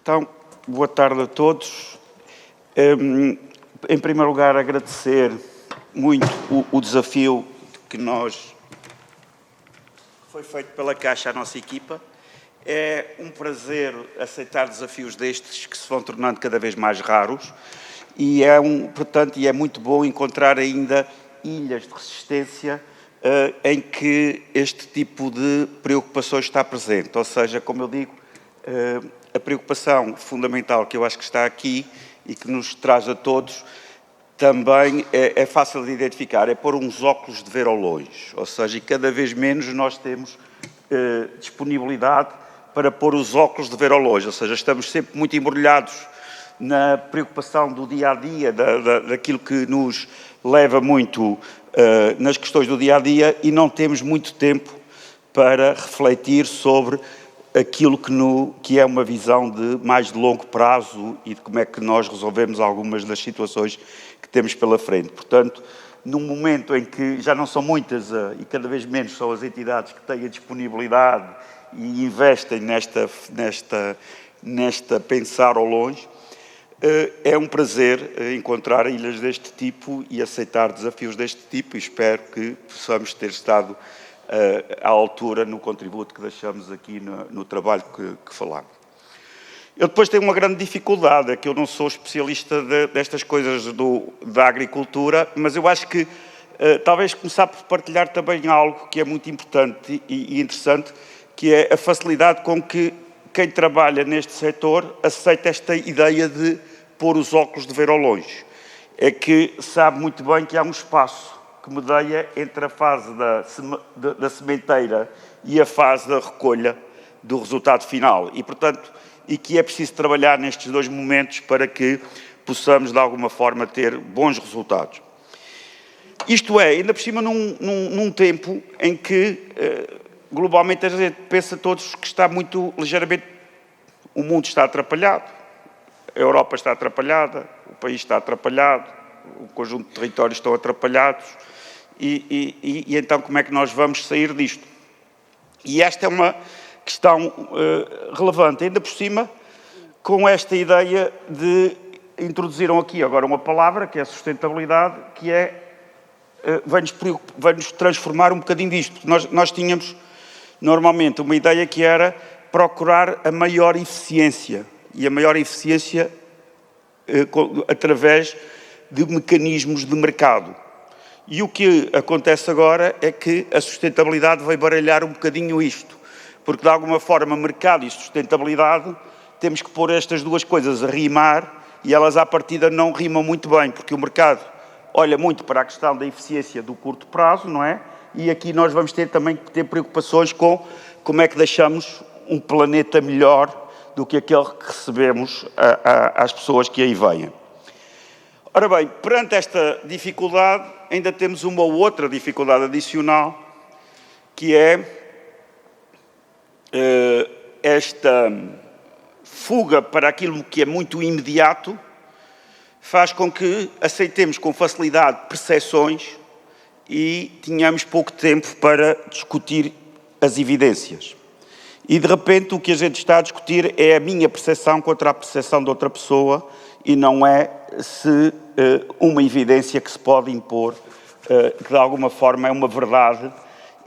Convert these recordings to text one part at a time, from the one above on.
Então, boa tarde a todos. Em primeiro lugar, agradecer muito o desafio que foi feito pela Caixa à nossa equipa. É um prazer aceitar desafios destes que se vão tornando cada vez mais raros e portanto, é muito bom encontrar ainda ilhas de resistência em que este tipo de preocupações está presente. Ou seja, como eu digo, a preocupação fundamental que eu acho que está aqui e que nos traz a todos também é fácil de identificar, é pôr uns óculos de ver ao longe. Ou seja, e cada vez menos nós temos disponibilidade para pôr os óculos de ver ao longe. Ou seja, estamos sempre muito embrulhados na preocupação do dia-a-dia, daquilo que nos leva muito nas questões do dia-a-dia e não temos muito tempo para refletir sobre aquilo que é uma visão mais de longo prazo e de como é que nós resolvemos algumas das situações que temos pela frente. Portanto, num momento em que já não são muitas e cada vez menos são as entidades que têm a disponibilidade e investem nesta pensar ao longe, é um prazer encontrar ilhas deste tipo e aceitar desafios deste tipo e espero que possamos ter estado à altura no contributo que deixamos aqui no trabalho que falámos. Eu depois tenho uma grande dificuldade, é que eu não sou especialista destas coisas da agricultura, mas eu acho que talvez começar por partilhar também algo que é muito importante e interessante, que é a facilidade com que quem trabalha neste setor aceita esta ideia de pôr os óculos de ver ao longe. É que sabe muito bem que há um espaço que medeia entre a fase da sementeira e a fase da recolha do resultado final. E, portanto, que é preciso trabalhar nestes dois momentos para que possamos, de alguma forma, ter bons resultados. Isto é, ainda por cima, num tempo em que, globalmente, a gente pensa todos que está muito ligeiramente... O mundo está atrapalhado, a Europa está atrapalhada, o país está atrapalhado, o conjunto de territórios estão atrapalhados, e então como é que nós vamos sair disto? E esta é uma questão relevante, ainda por cima, com esta ideia de introduziram aqui agora uma palavra, que é a sustentabilidade, que vai-nos transformar um bocadinho disto. Nós tínhamos, normalmente, uma ideia que era procurar a maior eficiência, e a maior eficiência através de mecanismos de mercado. E o que acontece agora é que a sustentabilidade vai baralhar um bocadinho isto, porque de alguma forma mercado e sustentabilidade temos que pôr estas duas coisas a rimar e elas à partida não rimam muito bem, porque o mercado olha muito para a questão da eficiência do curto prazo, não é? E aqui nós vamos também ter preocupações com como é que deixamos um planeta melhor do que aquele que recebemos às pessoas que aí vêm. Ora bem, perante esta dificuldade, ainda temos uma outra dificuldade adicional, que é esta fuga para aquilo que é muito imediato, faz com que aceitemos com facilidade percepções e tenhamos pouco tempo para discutir as evidências. E, de repente, o que a gente está a discutir é a minha percepção contra a percepção de outra pessoa e não é uma evidência que se pode impor, que de alguma forma é uma verdade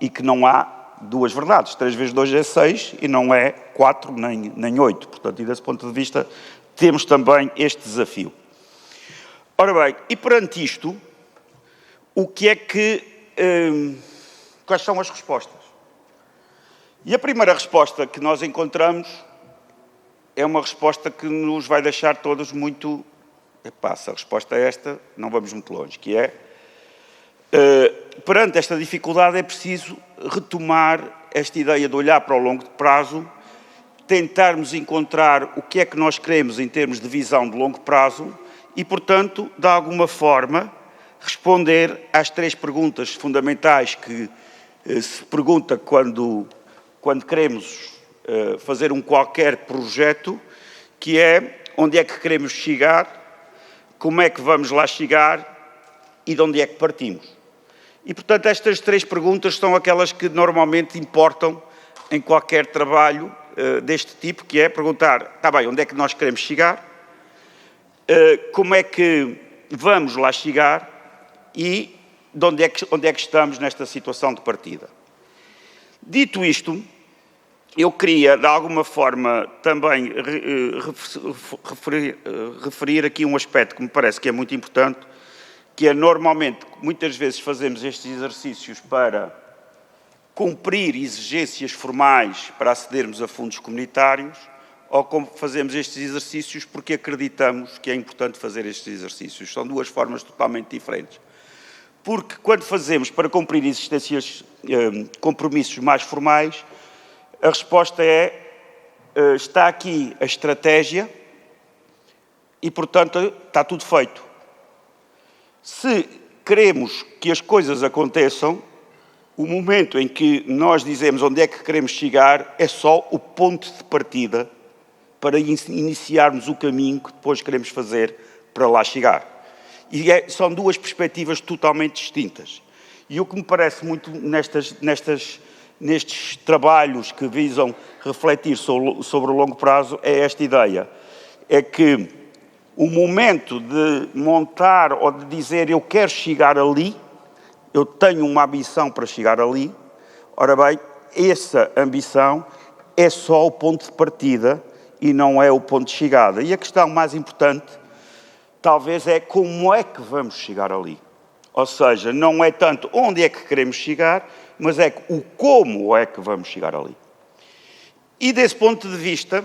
e que não há duas verdades. 3 vezes 2 é 6 e não é 4 nem 8. Portanto, e desse ponto de vista, temos também este desafio. Ora bem, e perante isto, o que é que... quais são as respostas? E a primeira resposta que nós encontramos é uma resposta que nos vai deixar todos muito... se a resposta é esta, não vamos muito longe, que é... perante esta dificuldade é preciso retomar esta ideia de olhar para o longo prazo, tentarmos encontrar o que é que nós queremos em termos de visão de longo prazo e, portanto, de alguma forma, responder às 3 perguntas fundamentais que se pergunta quando queremos fazer qualquer projeto, que é onde é que queremos chegar, como é que vamos lá chegar e de onde é que partimos. E, portanto, estas 3 perguntas são aquelas que normalmente importam em qualquer trabalho deste tipo, que é perguntar, está bem, onde é que nós queremos chegar, como é que vamos lá chegar e de onde é que estamos nesta situação de partida. Dito isto, eu queria, de alguma forma, também referir aqui um aspecto que me parece que é muito importante, que é, normalmente, muitas vezes fazemos estes exercícios para cumprir exigências formais para acedermos a fundos comunitários, ou como fazemos estes exercícios porque acreditamos que é importante fazer estes exercícios. São duas formas totalmente diferentes. Porque quando fazemos para cumprir compromissos mais formais, a resposta é, está aqui a estratégia e, portanto, está tudo feito. Se queremos que as coisas aconteçam, o momento em que nós dizemos onde é que queremos chegar é só o ponto de partida para iniciarmos o caminho que depois queremos fazer para lá chegar. E são duas perspectivas totalmente distintas. E o que me parece muito nestes trabalhos que visam refletir sobre o longo prazo é esta ideia. É que o momento de montar ou de dizer eu quero chegar ali, eu tenho uma ambição para chegar ali, ora bem, essa ambição é só o ponto de partida e não é o ponto de chegada. E a questão mais importante, talvez, é como é que vamos chegar ali. Ou seja, não é tanto onde é que queremos chegar, mas é o como é que vamos chegar ali. E desse ponto de vista,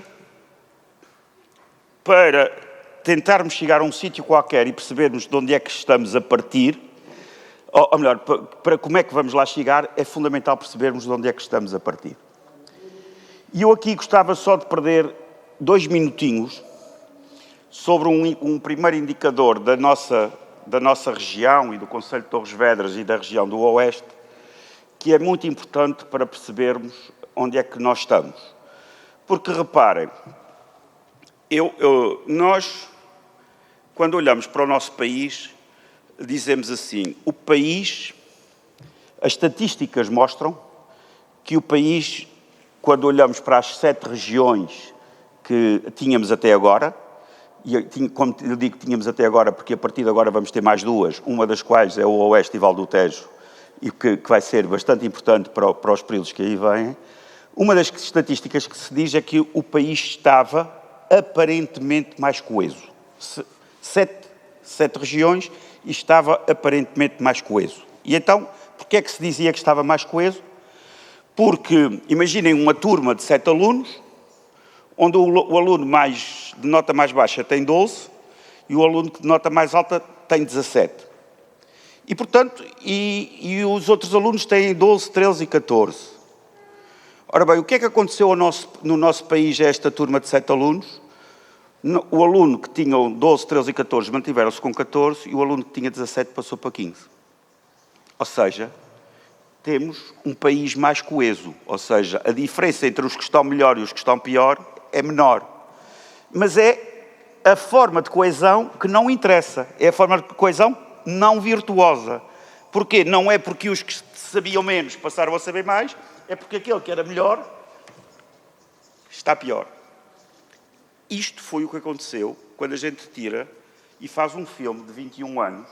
para tentarmos chegar a um sítio qualquer e percebermos de onde é que estamos a partir, ou melhor, para como é que vamos lá chegar, é fundamental percebermos de onde é que estamos a partir. E eu aqui gostava só de perder 2 minutinhos sobre um primeiro indicador da nossa região e do Concelho de Torres Vedras e da região do Oeste, que é muito importante para percebermos onde é que nós estamos. Porque, reparem, nós, quando olhamos para o nosso país, dizemos assim, o país, as estatísticas mostram que o país, quando olhamos para as 7 regiões que tínhamos até agora, e como eu digo tínhamos até agora, porque a partir de agora vamos ter mais 2, uma das quais é o Oeste e Val do Tejo, e que vai ser bastante importante para os períodos que aí vêm, uma das estatísticas que se diz é que o país estava aparentemente mais coeso. 7 regiões e estava aparentemente mais coeso. E então, porquê é que se dizia que estava mais coeso? Porque, imaginem uma turma de 7 alunos, onde o aluno de nota mais baixa tem 12 e o aluno de nota mais alta tem 17. E, portanto, e os outros alunos têm 12, 13 e 14. Ora bem, o que é que aconteceu no nosso país a esta turma de 7 alunos? O aluno que tinha 12, 13 e 14 mantiveram-se com 14 e o aluno que tinha 17 passou para 15. Ou seja, temos um país mais coeso. Ou seja, a diferença entre os que estão melhor e os que estão pior é menor. Mas é a forma de coesão que não interessa. É a forma de coesão não virtuosa. Porquê? Não é porque os que sabiam menos passaram a saber mais, é porque aquele que era melhor está pior. Isto foi o que aconteceu quando a gente tira e faz um filme de 21 anos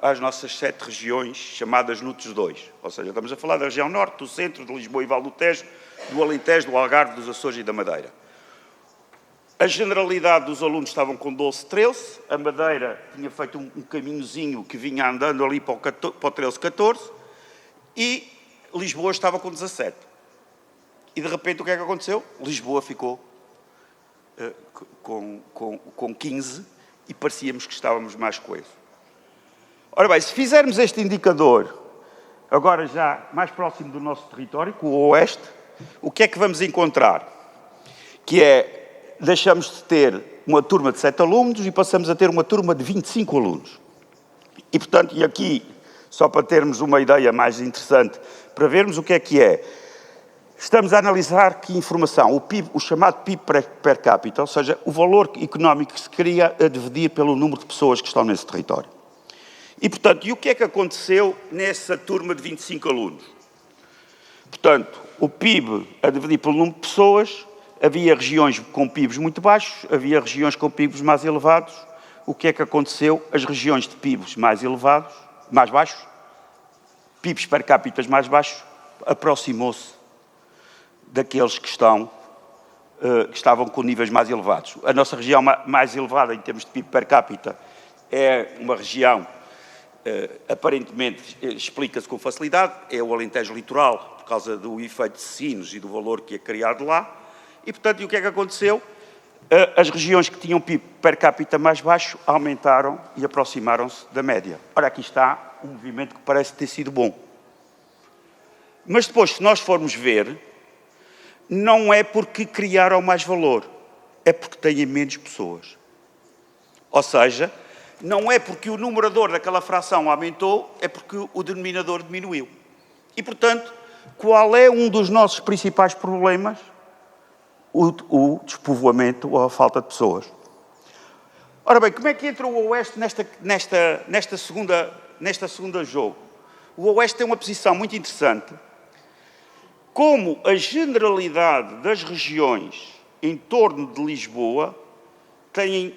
às nossas 7 regiões chamadas NUTS 2. Ou seja, estamos a falar da região norte, do centro, de Lisboa e Val do Tejo, do Alentejo, do Algarve, dos Açores e da Madeira. A generalidade dos alunos estavam com 12, 13, a Madeira tinha feito um caminhozinho que vinha andando ali para o 13, 14, e Lisboa estava com 17. E de repente o que é que aconteceu? Lisboa ficou com 15 e parecíamos que estávamos mais coesos. Ora bem, se fizermos este indicador, agora já mais próximo do nosso território, com o Oeste, o que é que vamos encontrar? Que é, deixamos de ter uma turma de 7 alunos e passamos a ter uma turma de 25 alunos. E, portanto, e aqui, só para termos uma ideia mais interessante, para vermos o que é, estamos a analisar que informação, o PIB, o chamado PIB per capita, ou seja, o valor económico que se queria a dividir pelo número de pessoas que estão nesse território. E, portanto, e o que é que aconteceu nessa turma de 25 alunos? Portanto, o PIB a dividir pelo número de pessoas, havia regiões com PIBs muito baixos, havia regiões com PIBs mais elevados. O que é que aconteceu? As regiões de PIBs mais elevados, mais baixos, PIBs per capita mais baixos, aproximou-se daqueles que estavam com níveis mais elevados. A nossa região mais elevada em termos de PIB per capita é uma região, aparentemente, explica-se com facilidade, é o Alentejo Litoral, por causa do efeito de Sines e do valor que é criado lá. E, portanto, o que é que aconteceu? As regiões que tinham PIB per capita mais baixo aumentaram e aproximaram-se da média. Ora, aqui está um movimento que parece ter sido bom. Mas depois, se nós formos ver, não é porque criaram mais valor, é porque têm menos pessoas. Ou seja, não é porque o numerador daquela fração aumentou, é porque o denominador diminuiu. E, portanto, qual é um dos nossos principais problemas? O despovoamento ou a falta de pessoas. Ora bem, como é que entra o Oeste nesta segunda jogo? O Oeste tem uma posição muito interessante. Como a generalidade das regiões em torno de Lisboa têm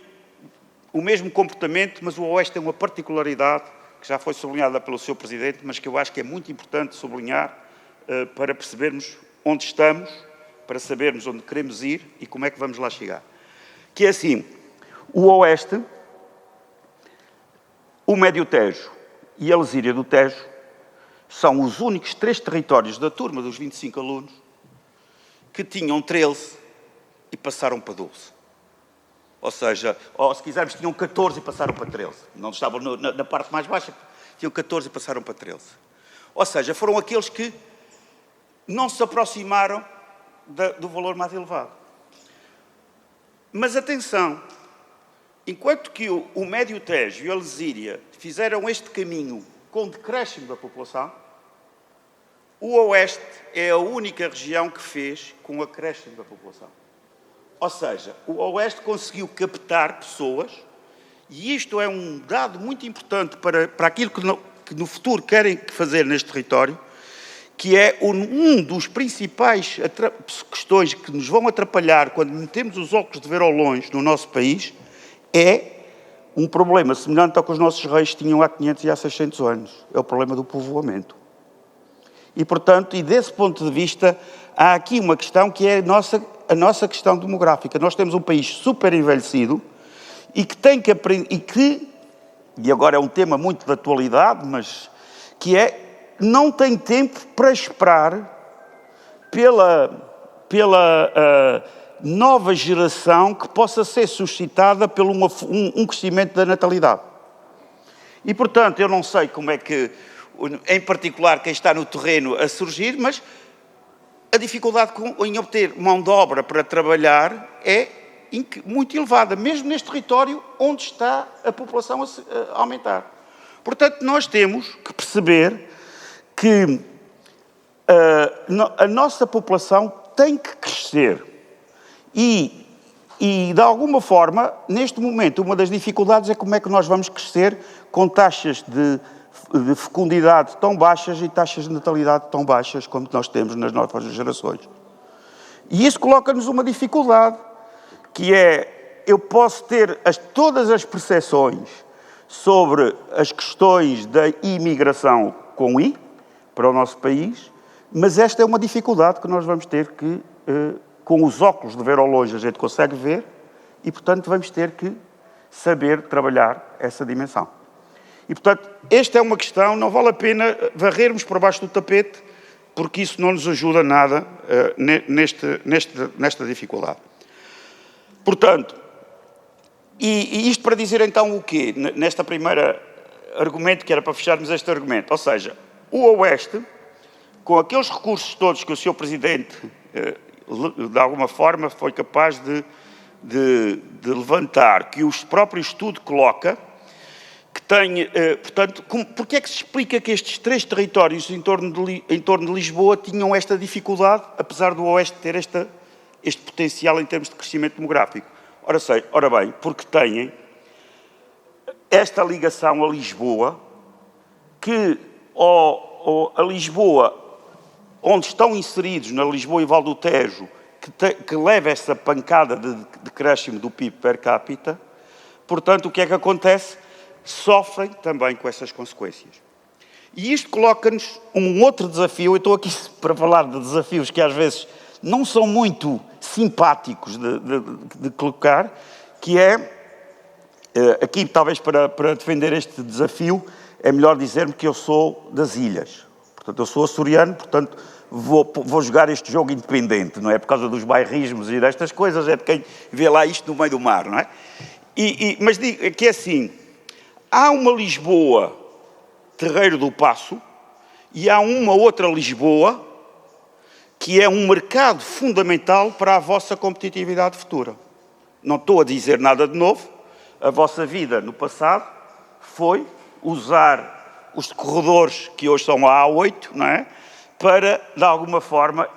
o mesmo comportamento, mas o Oeste tem uma particularidade que já foi sublinhada pelo seu Presidente, mas que eu acho que é muito importante sublinhar para percebermos onde estamos, para sabermos onde queremos ir e como é que vamos lá chegar. Que é assim, o Oeste, o Médio Tejo e a Lesíria do Tejo são os únicos 3 territórios da turma dos 25 alunos que tinham 13 e passaram para 12. Ou seja, ou se quisermos, tinham 14 e passaram para 13. Não estavam na parte mais baixa, tinham 14 e passaram para 13. Ou seja, foram aqueles que não se aproximaram do valor mais elevado. Mas atenção, enquanto que o Médio Tejo e a Lesíria fizeram este caminho com decréscimo da população, o Oeste é a única região que fez com acréscimo da população. Ou seja, o Oeste conseguiu captar pessoas, e isto é um dado muito importante para aquilo que no futuro querem fazer neste território, que é um dos principais questões que nos vão atrapalhar quando metemos os óculos de ver ao longe no nosso país, é um problema semelhante ao que os nossos reis tinham há 500 e há 600 anos. É o problema do povoamento. E, portanto, e desse ponto de vista, há aqui uma questão que é a nossa questão demográfica. Nós temos um país super envelhecido e que tem que aprender, e agora é um tema muito de atualidade, mas que não tem tempo para esperar pela nova geração que possa ser suscitada pelo um crescimento da natalidade. E, portanto, eu não sei como é que, em particular, quem está no terreno a surgir, mas a dificuldade em obter mão de obra para trabalhar é muito elevada, mesmo neste território onde está a população a aumentar. Portanto, nós temos que perceber que a nossa população tem que crescer e, de alguma forma, neste momento, uma das dificuldades é como é que nós vamos crescer com taxas de fecundidade tão baixas e taxas de natalidade tão baixas como nós temos nas novas gerações. E isso coloca-nos uma dificuldade, que é, eu posso ter todas as percepções sobre as questões da imigração com I, para o nosso país, mas esta é uma dificuldade que nós vamos ter que, com os óculos de ver ao longe, a gente consegue ver e, portanto, vamos ter que saber trabalhar essa dimensão. E, portanto, esta é uma questão, não vale a pena varrermos por baixo do tapete, porque isso não nos ajuda nada nesta dificuldade. Portanto, e isto para dizer então o quê? Nesta primeira argumento, que era para fecharmos este argumento, ou seja, o Oeste, com aqueles recursos todos que o Sr. Presidente, de alguma forma, foi capaz de levantar, que o próprio estudo coloca, que tem, portanto, porque é que se explica que estes 3 territórios em torno de Lisboa tinham esta dificuldade, apesar do Oeste ter este potencial em termos de crescimento demográfico? Ora bem, porque têm esta ligação a Lisboa, que a Lisboa onde estão inseridos na Lisboa e Val do Tejo, que leva essa pancada de decréscimo do PIB per capita, portanto, o que é que acontece? Sofrem também com essas consequências. E isto coloca-nos um outro desafio. Eu estou aqui para falar de desafios que às vezes não são muito simpáticos de colocar, que é, aqui talvez para defender este desafio, é melhor dizer-me que eu sou das ilhas. Portanto, eu sou açoriano, portanto, vou jogar este jogo independente, não é por causa dos bairrismos e destas coisas, é de quem vê lá isto no meio do mar, não é? Mas digo que é assim, há uma Lisboa Terreiro do Paço e há uma outra Lisboa que é um mercado fundamental para a vossa competitividade futura. Não estou a dizer nada de novo, a vossa vida no passado foi usar os corredores que hoje são a A8, não é? Para, de alguma forma,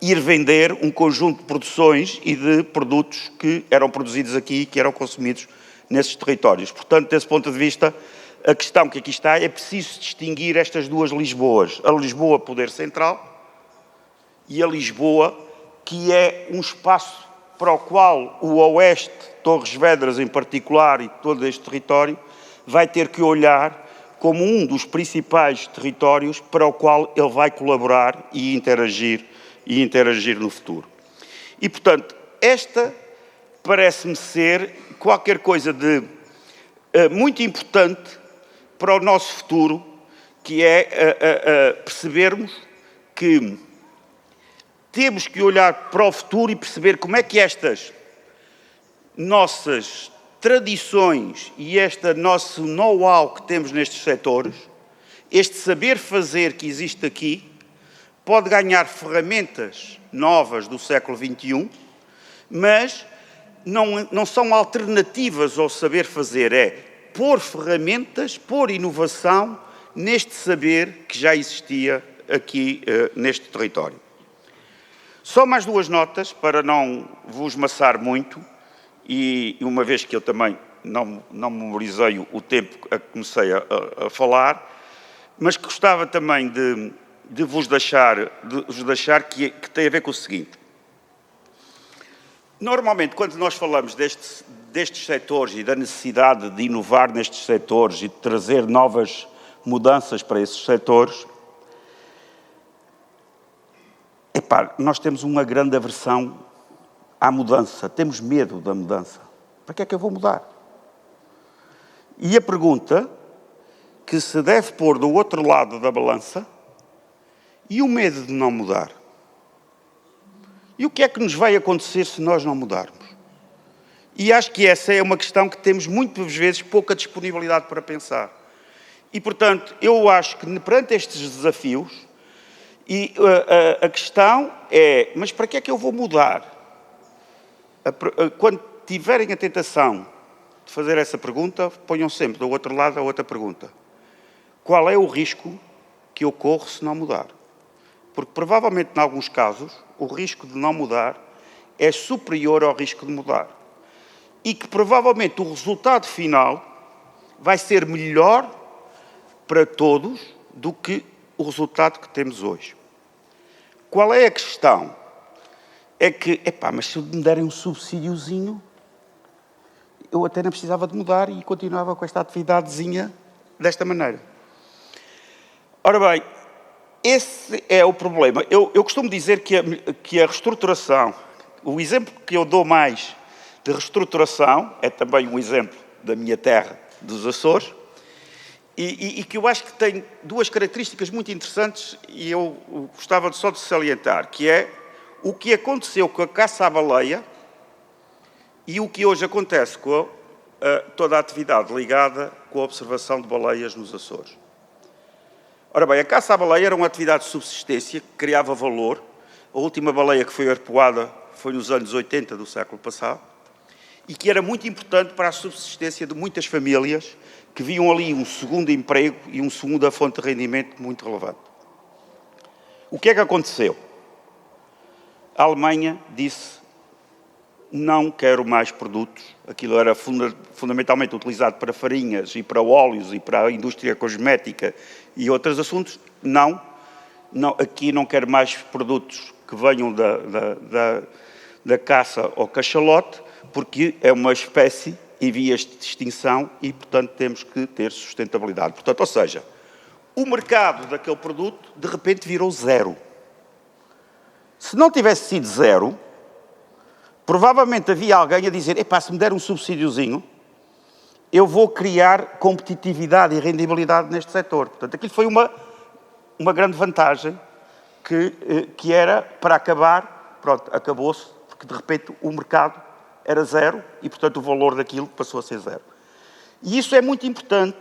ir vender um conjunto de produções e de produtos que eram produzidos aqui e que eram consumidos nesses territórios. Portanto, desse ponto de vista, a questão que aqui está é preciso distinguir estas duas Lisboas. A Lisboa Poder Central e a Lisboa, que é um espaço para o qual o Oeste, Torres Vedras em particular e todo este território, vai ter que olhar como um dos principais territórios para o qual ele vai colaborar e interagir no futuro. E, portanto, esta parece-me ser qualquer coisa de muito importante para o nosso futuro, que é percebermos que temos que olhar para o futuro e perceber como é que estas nossas tradições e este nosso know-how que temos nestes setores, este saber fazer que existe aqui, pode ganhar ferramentas novas do século XXI, mas não são alternativas ao saber fazer, é pôr ferramentas, pôr inovação neste saber que já existia aqui neste território. Só mais duas notas para não vos maçar muito, e uma vez que eu também não memorizei o tempo a que comecei a falar, mas que gostava também de vos deixar que tem a ver com o seguinte. Normalmente, quando nós falamos destes setores e da necessidade de inovar nestes setores e de trazer novas mudanças para esses setores, nós temos uma grande aversão à mudança, temos medo da mudança. Para que é que eu vou mudar? E a pergunta que se deve pôr do outro lado da balança, e o medo de não mudar? E o que é que nos vai acontecer se nós não mudarmos? E acho que essa é uma questão que temos muitas vezes pouca disponibilidade para pensar. E, portanto, eu acho que perante estes desafios, a questão é, mas para que é que eu vou mudar? Quando tiverem a tentação de fazer essa pergunta, ponham sempre do outro lado a outra pergunta. Qual é o risco que eu corro se não mudar? Porque provavelmente, em alguns casos, o risco de não mudar é superior ao risco de mudar. E que provavelmente o resultado final vai ser melhor para todos do que o resultado que temos hoje. Qual é a questão? É que, mas se me derem um subsídiozinho, eu até não precisava de mudar e continuava com esta atividadezinha desta maneira. Ora bem, esse é o problema. Eu costumo dizer que a reestruturação, o exemplo que eu dou mais de reestruturação, é também um exemplo da minha terra, dos Açores, e que eu acho que tem duas características muito interessantes e eu gostava só de salientar, que é o que aconteceu com a caça à baleia e o que hoje acontece com toda a atividade ligada com a observação de baleias nos Açores. Ora bem, a caça à baleia era uma atividade de subsistência que criava valor. A última baleia que foi arpoada foi nos anos 80 do século passado e que era muito importante para a subsistência de muitas famílias que viam ali um segundo emprego e uma segunda fonte de rendimento muito relevante. O que é que aconteceu? A Alemanha disse, não quero mais produtos, aquilo era fundamentalmente utilizado para farinhas e para óleos e para a indústria cosmética e outros assuntos, não, aqui não quero mais produtos que venham da caça ao cachalote, porque é uma espécie em vias de extinção e, portanto, temos que ter sustentabilidade. Portanto, ou seja, o mercado daquele produto, de repente, virou zero. Se não tivesse sido zero, provavelmente havia alguém a dizer, epá, se me der um subsídiozinho, eu vou criar competitividade e rendibilidade neste setor. Portanto, aquilo foi uma grande vantagem que era para acabar, pronto, acabou-se, porque de repente o mercado era zero e, portanto, o valor daquilo passou a ser zero. E isso é muito importante,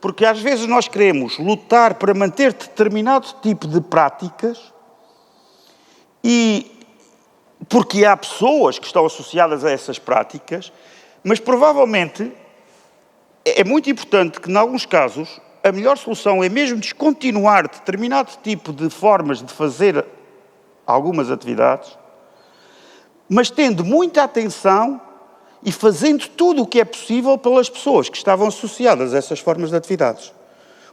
porque às vezes nós queremos lutar para manter determinado tipo de práticas e porque há pessoas que estão associadas a essas práticas, mas provavelmente é muito importante que, em alguns casos, a melhor solução é mesmo descontinuar determinado tipo de formas de fazer algumas atividades, mas tendo muita atenção e fazendo tudo o que é possível pelas pessoas que estavam associadas a essas formas de atividades.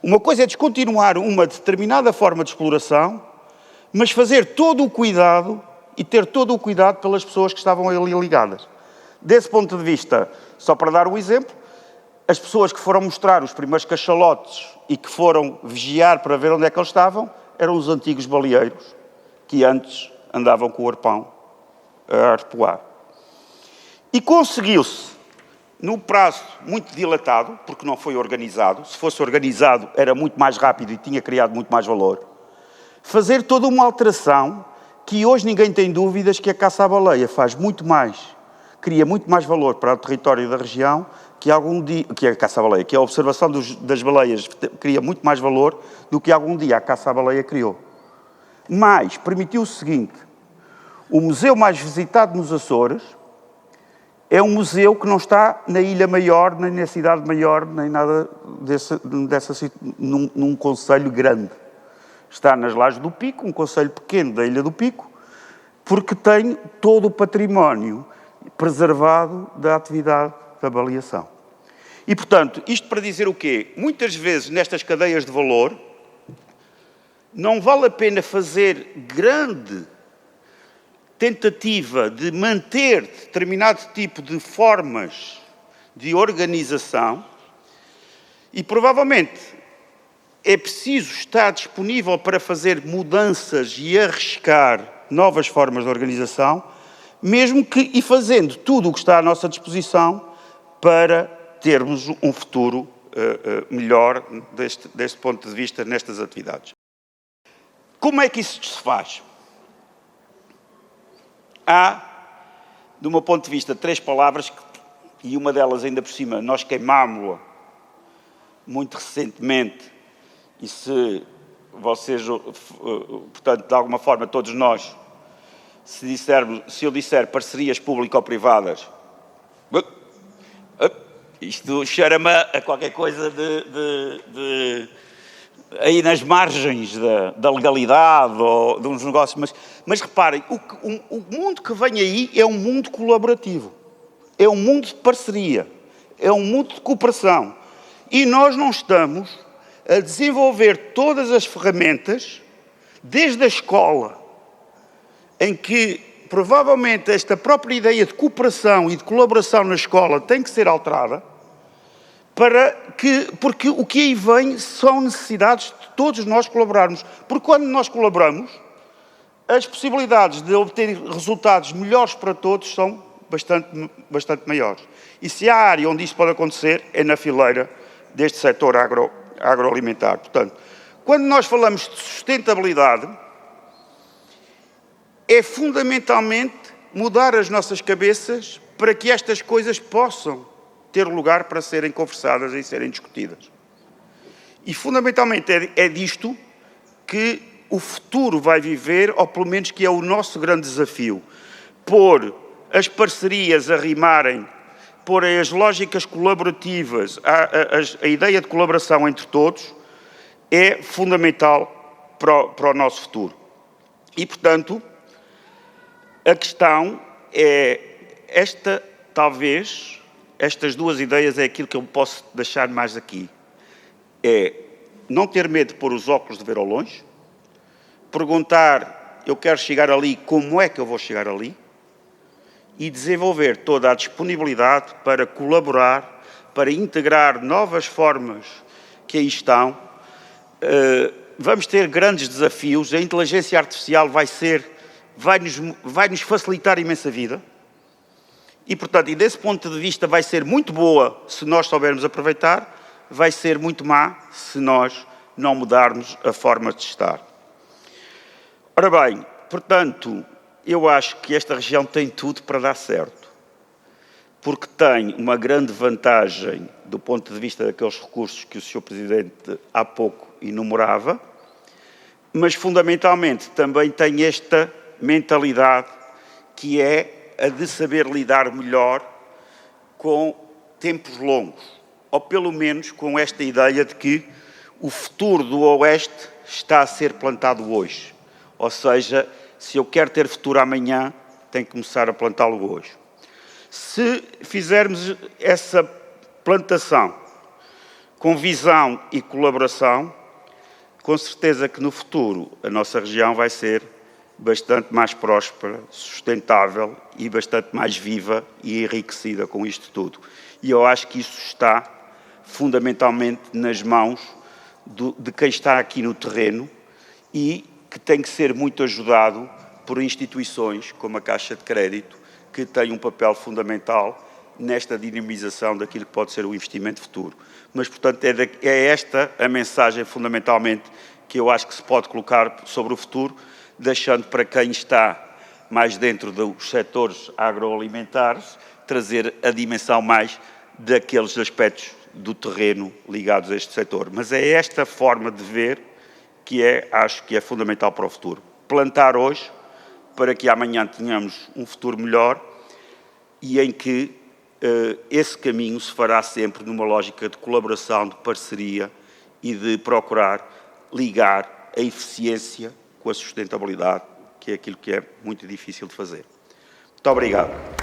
Uma coisa é descontinuar uma determinada forma de exploração, mas fazer todo o cuidado e ter todo o cuidado pelas pessoas que estavam ali ligadas. Desse ponto de vista, só para dar um exemplo, as pessoas que foram mostrar os primeiros cachalotes e que foram vigiar para ver onde é que eles estavam, eram os antigos baleeiros, que antes andavam com o arpão a arpoar. E conseguiu-se, num prazo muito dilatado, porque não foi organizado, se fosse organizado era muito mais rápido e tinha criado muito mais valor, fazer toda uma alteração que hoje ninguém tem dúvidas que a caça à baleia faz muito mais, cria muito mais valor para o território da região que a caça à baleia, que a observação das baleias cria muito mais valor do que algum dia a caça à baleia criou. Mas permitiu o seguinte, o museu mais visitado nos Açores é um museu que não está na Ilha Maior, nem na Cidade Maior, nem nada num concelho grande. Está nas Lajes do Pico, um concelho pequeno da Ilha do Pico, porque tem todo o património preservado da atividade da baleação. E, portanto, isto para dizer o quê? Muitas vezes, nestas cadeias de valor, não vale a pena fazer grande tentativa de manter determinado tipo de formas de organização e, provavelmente, é preciso estar disponível para fazer mudanças e arriscar novas formas de organização, mesmo que e fazendo tudo o que está à nossa disposição para termos um futuro melhor deste ponto de vista nestas atividades. Como é que isso se faz? Há, do meu ponto de vista, 3 palavras, e uma delas ainda por cima, nós queimámos-la muito recentemente, e se vocês, portanto, de alguma forma, todos nós, se eu disser parcerias público-privadas, isto cheira-me a qualquer coisa aí nas margens da legalidade ou de uns negócios, mas reparem, o mundo que vem aí é um mundo colaborativo, é um mundo de parceria, é um mundo de cooperação, e nós não estamos a desenvolver todas as ferramentas, desde a escola, em que provavelmente esta própria ideia de cooperação e de colaboração na escola tem que ser alterada, porque o que aí vem são necessidades de todos nós colaborarmos. Porque quando nós colaboramos, as possibilidades de obter resultados melhores para todos são bastante maiores. E se há área onde isso pode acontecer, é na fileira deste setor agroalimentar. Portanto, quando nós falamos de sustentabilidade, é fundamentalmente mudar as nossas cabeças para que estas coisas possam ter lugar para serem conversadas e serem discutidas. E, fundamentalmente, é disto que o futuro vai viver, ou pelo menos que é o nosso grande desafio. Pôr as parcerias a rimarem, pôr as lógicas colaborativas, a ideia de colaboração entre todos, é fundamental para o nosso futuro. E, portanto, a questão é esta, talvez, estas 2 ideias é aquilo que eu posso deixar mais aqui. É não ter medo de pôr os óculos de ver ao longe, perguntar, eu quero chegar ali, como é que eu vou chegar ali? E desenvolver toda a disponibilidade para colaborar, para integrar novas formas que aí estão. Vamos ter grandes desafios, a inteligência artificial vai-nos facilitar imensa vida e, portanto, e desse ponto de vista vai ser muito boa se nós soubermos aproveitar, vai ser muito má se nós não mudarmos a forma de estar. Ora bem, portanto, eu acho que esta região tem tudo para dar certo, porque tem uma grande vantagem do ponto de vista daqueles recursos que o Sr. Presidente há pouco enumerava, mas fundamentalmente também tem esta mentalidade que é a de saber lidar melhor com tempos longos, ou pelo menos com esta ideia de que o futuro do Oeste está a ser plantado hoje. Ou seja, se eu quero ter futuro amanhã, tenho que começar a plantá-lo hoje. Se fizermos essa plantação com visão e colaboração, com certeza que no futuro a nossa região vai ser bastante mais próspera, sustentável e bastante mais viva e enriquecida com isto tudo. E eu acho que isso está fundamentalmente nas mãos de quem está aqui no terreno e que tem que ser muito ajudado por instituições como a Caixa de Crédito, que tem um papel fundamental nesta dinamização daquilo que pode ser o investimento futuro. Mas, portanto, é esta a mensagem fundamentalmente que eu acho que se pode colocar sobre o futuro, deixando para quem está mais dentro dos setores agroalimentares, trazer a dimensão mais daqueles aspectos do terreno ligados a este setor. Mas é esta forma de ver que acho que é fundamental para o futuro. Plantar hoje, para que amanhã tenhamos um futuro melhor e em que esse caminho se fará sempre numa lógica de colaboração, de parceria e de procurar ligar a eficiência com a sustentabilidade, que é aquilo que é muito difícil de fazer. Muito obrigado.